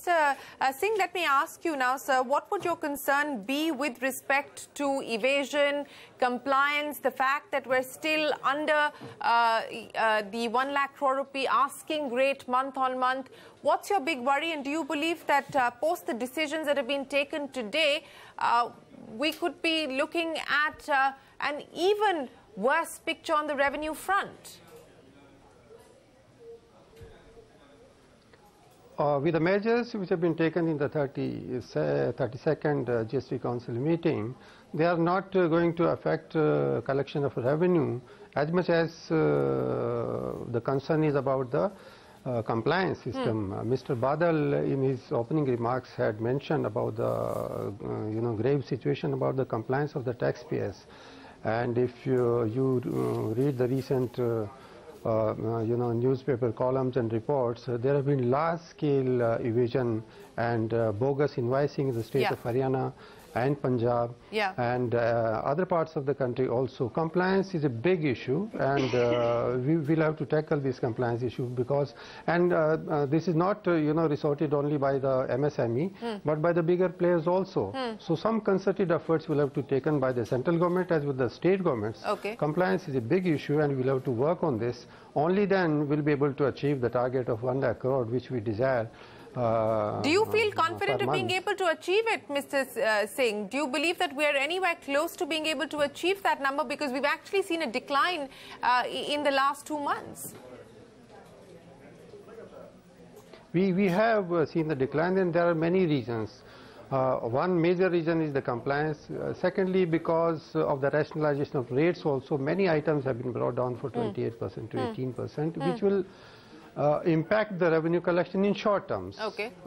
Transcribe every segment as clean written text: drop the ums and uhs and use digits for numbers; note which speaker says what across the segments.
Speaker 1: Mr. Singh, let me ask you now, sir, what would your concern be with respect to evasion, compliance, the fact that we're still under the 1 lakh crore rupee asking rate month on month? What's your big worry, and do you believe that post the decisions that have been taken today, we could be looking at an even worse picture on the revenue front?
Speaker 2: With the measures which have been taken in the 32nd GST Council meeting, they are not going to affect collection of revenue as much as the concern is about the compliance system. Mr. Badal, in his opening remarks, had mentioned about the grave situation about the compliance of the taxpayers. And if you read the recent newspaper columns and reports, there have been large-scale evasion and bogus invoicing in the state of Haryana and Punjab and other parts of the country also. Compliance is a big issue, and we will have to tackle this compliance issue because, and this is not resorted only by the MSME, but by the bigger players also. So some concerted efforts will have to be taken by the central government as well as the state governments. Compliance is a big issue, and we'll have to work on this. Only then we'll be able to achieve the target of 1 lakh crore which we desire.
Speaker 1: Do you feel confident of being able to achieve it, Mr. Singh? Do you believe that we are anywhere close to being able to achieve that number? Because we've actually seen a decline in the last 2 months.
Speaker 2: We have seen the decline, and there are many reasons. One major reason is the compliance. Secondly, because of the rationalization of rates also, many items have been brought down for 28% to 18%, which will impact the revenue collection in short terms.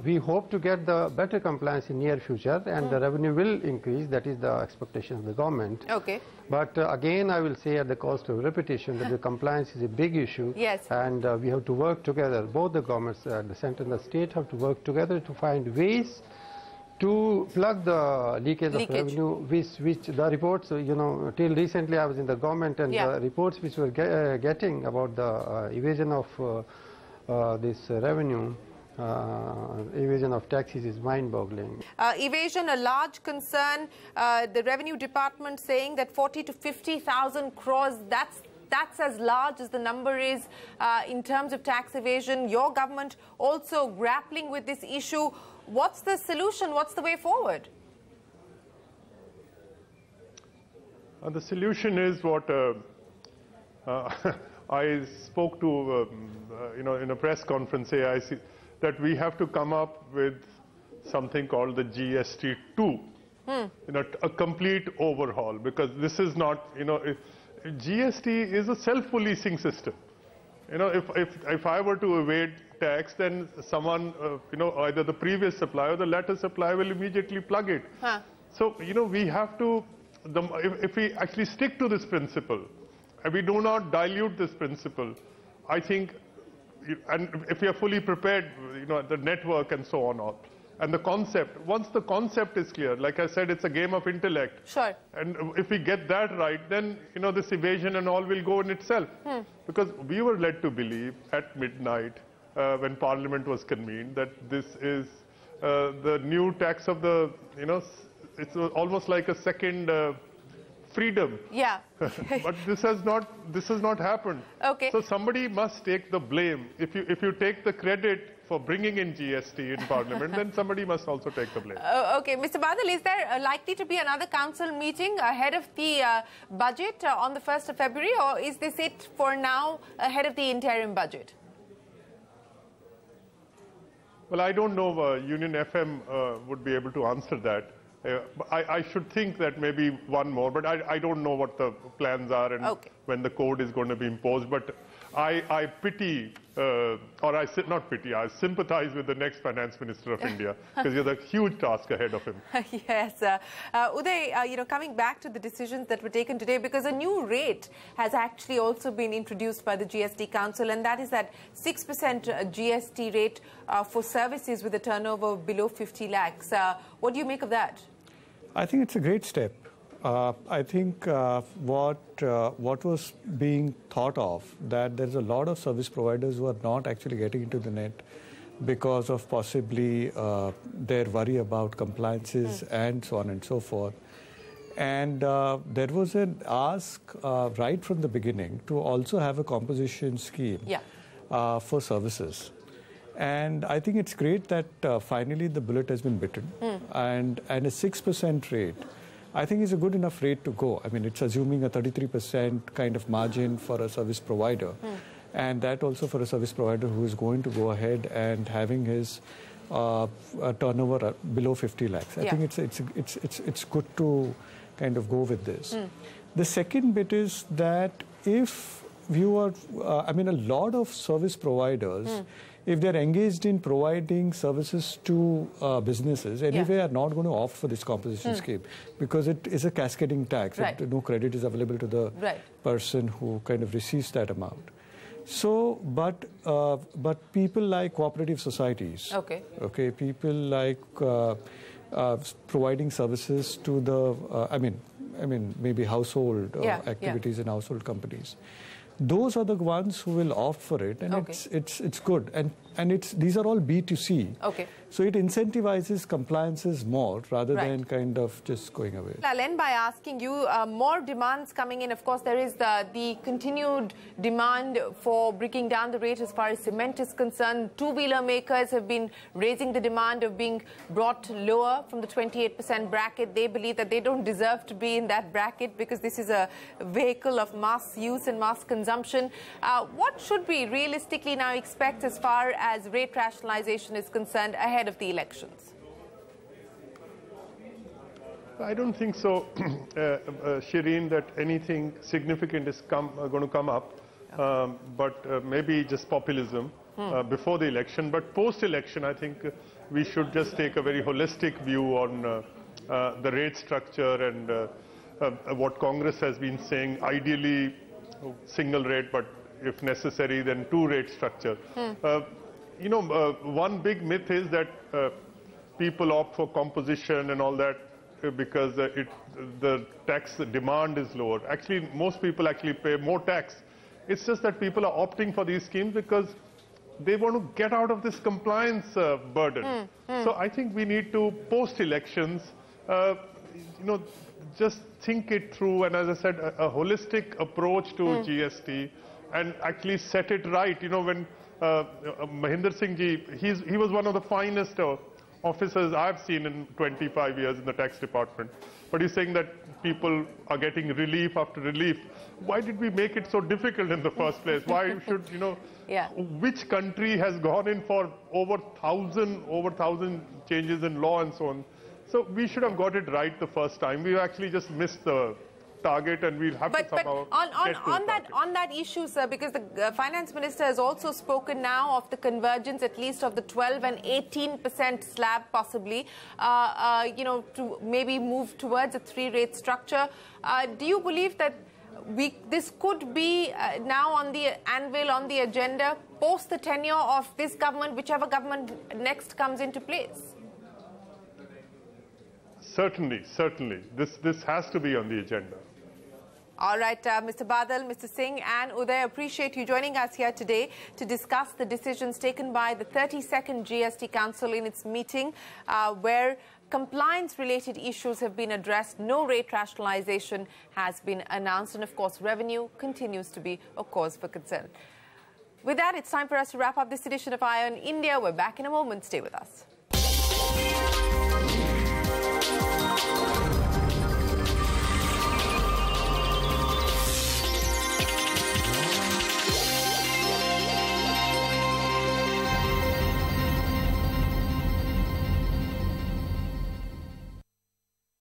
Speaker 2: We hope to get the better compliance in near future, and the revenue will increase. That is the expectation of the government. But again, I will say at the cost of repetition that the compliance is a big issue, and we have to work together. Both the governments, the center and the state, have to work together to find ways to plug the leakage of revenue, which the reports, till recently I was in the government, and the reports which were getting about the evasion of this revenue, evasion of taxes is mind-boggling.
Speaker 1: Evasion, a large concern. The Revenue Department saying that 40 to 50,000 crores, that's as large as the number is in terms of tax evasion. Your government also grappling with this issue. What's the solution? What's the way forward?
Speaker 3: The solution is what I spoke to, in a press conference, that we have to come up with something called the GST 2, a complete overhaul, because this is not, GST is a self-policing system. If I were to evade tax, then someone, either the previous supplier or the latter supplier will immediately plug it. So, we have to, if we actually stick to this principle, and we do not dilute this principle, I think, and if we are fully prepared, the network and so on, and the concept, once the concept is clear, like I said, it's a game of intellect. And if we get that right, then, this evasion and all will go in itself. Because we were led to believe at midnight, when Parliament was convened, that this is the new tax of the, it's almost like a second freedom. But this has not happened. So somebody must take the blame. If you take the credit for bringing in GST in Parliament, then somebody must also take the blame.
Speaker 1: Mr. Badal, is there likely to be another council meeting ahead of the budget on the 1st of February, or is this it for now ahead of the interim budget?
Speaker 3: Well, I don't know. Union FM would be able to answer that. I should think that maybe one more, but I don't know what the plans are and when the code is going to be imposed. But I pity, or I not pity, I sympathize with the next Finance Minister of India, because he has a huge task ahead of him.
Speaker 1: Uday, coming back to the decisions that were taken today, because a new rate has actually also been introduced by the GST Council, and that is that 6% GST rate for services with a turnover below 50 lakhs. What do you make of that?
Speaker 4: I think it's a great step. I think what was being thought of, that there's a lot of service providers who are not actually getting into the net. because of possibly their worry about compliances and so on and so forth. And there was an ask right from the beginning to also have a composition scheme for services. And I think it's great that finally the bullet has been bitten. And a 6% rate, I think, is a good enough rate to go. I mean, it's assuming a 33% kind of margin for a service provider. And that also for a service provider who is going to go ahead and having his turnover below 50 lakhs. I think it's good to kind of go with this. The second bit is that if you are, I mean, a lot of service providers, if they're engaged in providing services to businesses, anyway are not going to opt for this composition scheme because it is a cascading tax. No credit is available to the person who kind of receives that amount. So, but people like cooperative societies, people like providing services to the, I mean, maybe household activities in household companies. Those are the ones who will opt for it, and it's good. And these are all B2C. So it incentivizes compliances more rather than kind of just going away.
Speaker 1: I'll end by asking you, more demands coming in. Of course, there is the continued demand for bringing down the rate as far as cement is concerned. Two-wheeler makers have been raising the demand of being brought lower from the 28% bracket. They believe that they don't deserve to be in that bracket because this is a vehicle of mass use and mass consumption. What should we realistically now expect as far as rate rationalization is concerned ahead of the elections?
Speaker 3: I don't think so, Shereen, that anything significant is going to come up, but maybe just populism before the election. But post-election, I think we should just take a very holistic view on the rate structure and what Congress has been saying, ideally single rate, but if necessary, then two-rate structure. You know, one big myth is that people opt for composition and all that because the tax demand is lower. Actually, most people actually pay more tax. It's just that people are opting for these schemes because they want to get out of this compliance burden. So I think we need to, post-elections, you know, just think it through, and as I said, a holistic approach to GST and actually set it right. You know, when Mahender Singh ji, he was one of the finest officers I've seen in 25 years in the tax department. But he's saying that people are getting relief after relief. Why did we make it so difficult in the first place? Why should, you know, which country has gone in for over 1,000 changes in law and so on? So we should have got it right the first time. We actually just missed the target, and we'll have to somehow
Speaker 1: on that issue, sir, because the finance minister has also spoken now of the convergence, at least of the 12 and 18% slab, possibly, you know, to maybe move towards a three-rate structure. Do you believe that this could be now on the anvil, on the agenda, post the tenure of this government, whichever government next comes into place?
Speaker 3: Certainly, certainly. This has to be on the agenda.
Speaker 1: All right, Mr. Badal, Mr. Singh and Uday, appreciate you joining us here today to discuss the decisions taken by the 32nd GST Council in its meeting, where compliance-related issues have been addressed. No rate rationalization has been announced. And, of course, revenue continues to be a cause for concern. With that, it's time for us to wrap up this edition of Eye on India. We're back in a moment. Stay with us.